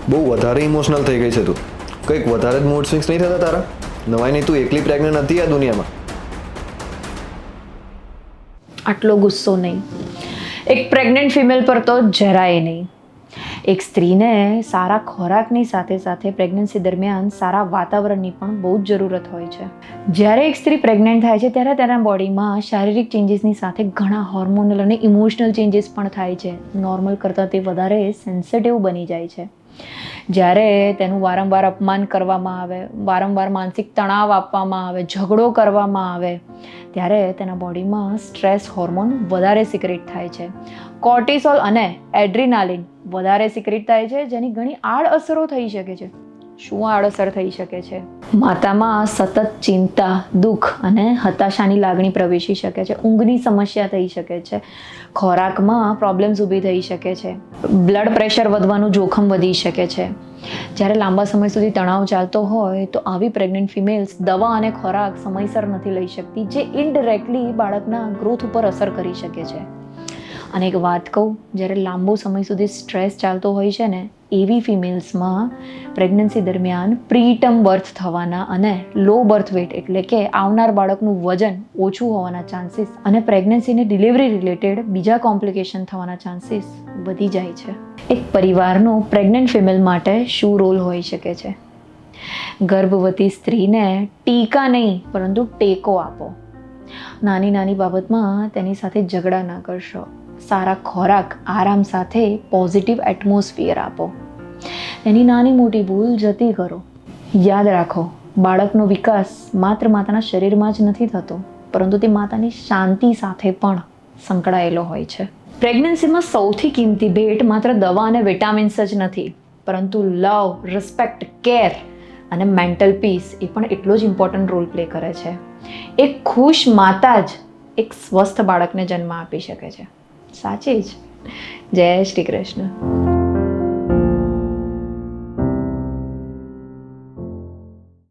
બહુ વધારે ઇમોશનલ થઈ ગઈ છે તું. કંઈક વધારે જ મૂડ સ્વિંગ્સ નહીં થતા તારા? નવાઈ નહીં, તું એકલી પ્રેગ્નન્ટ હતી આ દુનિયામાં. આટલો ગુસ્સો નહીં. એક પ્રેગ્નન્ટ ફિમેલ પર તો જરાય નહીં. એક સ્ત્રીને સારા ખોરાકની સાથે સાથે પ્રેગ્નન્સી દરમિયાન સારા વાતાવરણની પણ બહુ જ જરૂરત હોય છે. જ્યારે એક સ્ત્રી પ્રેગ્નન્ટ થાય છે ત્યારે તેના બોડીમાં શારીરિક ચેન્જીસની સાથે ઘણા હોર્મોનલ અને ઇમોશનલ ચેન્જીસ પણ થાય છે. નોર્મલ કરતાં તે વધારે સેન્સિટિવ બની જાય છે. જ્યારે તેનું વારંવાર અપમાન કરવામાં આવે, વારંવાર માનસિક તણાવ આપવામાં આવે, ઝઘડો કરવામાં આવે, ત્યારે તેના બોડીમાં સ્ટ્રેસ હોર્મોન વધારે સિક્રેટ થાય છે. કોર્ટિસોલ અને એડ્રીનાલિન વધારે સિક્રેટ થાય છે, જેની ઘણી આડઅસરો થઈ શકે છે. શું આડઅસર થઈ શકે છે? માતામાં સતત ચિંતા, દુઃખ અને હતાશાની લાગણી પ્રવેશી શકે છે. ઊંઘની સમસ્યા થઈ શકે છે. ખોરાકમાં પ્રોબ્લેમ્સ ઊભી થઈ શકે છે. બ્લડ પ્રેશર વધવાનું જોખમ વધી શકે છે. જ્યારે લાંબા સમય સુધી તણાવ ચાલતો હોય તો આવી પ્રેગ્નન્ટ ફિમેલ્સ દવા અને ખોરાક સમયસર નથી લઈ શકતી, જે ઇનડિરેક્ટલી બાળકના ગ્રોથ ઉપર અસર કરી શકે છે. અને એક વાત કહું, જ્યારે લાંબો સમય સુધી સ્ટ્રેસ ચાલતો હોય છે ને, એવી ફિમેલ્સમાં પ્રેગ્નન્સી દરમિયાન પ્રીટર્મ બર્થ થવાના અને લો બર્થ વેટ એટલે કે આવનાર બાળકનું વજન ઓછું હોવાના ચાન્સીસ અને પ્રેગ્નન્સીને ડિલિવરી રિલેટેડ બીજા કોમ્પ્લિકેશન થવાના ચાન્સીસ વધી જાય છે. એક પરિવારનો પ્રેગ્નન્ટ ફિમેલ માટે શું રોલ હોઈ શકે છે? ગર્ભવતી સ્ત્રીને ટીકા નહીં પરંતુ ટેકો આપો. નાની નાની બાબતમાં તેની સાથે ઝઘડા ના કરશો. સારા ખોરાક, આરામ સાથે પોઝિટિવ એટમોસ્ફિયર આપો. તેની નાની મોટી ભૂલ જતી કરો. યાદ રાખો, બાળકનો વિકાસ માત્ર માતાના શરીરમાં જ નથી થતો, પરંતુ તે માતાની શાંતિ સાથે પણ સંકળાયેલો હોય છે. પ્રેગ્નન્સીમાં સૌથી કિંમતી ભેટ માત્ર દવા અને વિટામિન્સ જ નથી, પરંતુ લવ, રિસ્પેક્ટ, કેર અને મેન્ટલ પીસ એ પણ એટલો જ ઇમ્પોર્ટન્ટ રોલ પ્લે કરે છે. એક ખુશ માતા જ એક સ્વસ્થ બાળકને જન્મ આપી શકે છે. સાચી જ. જય શ્રી કૃષ્ણ.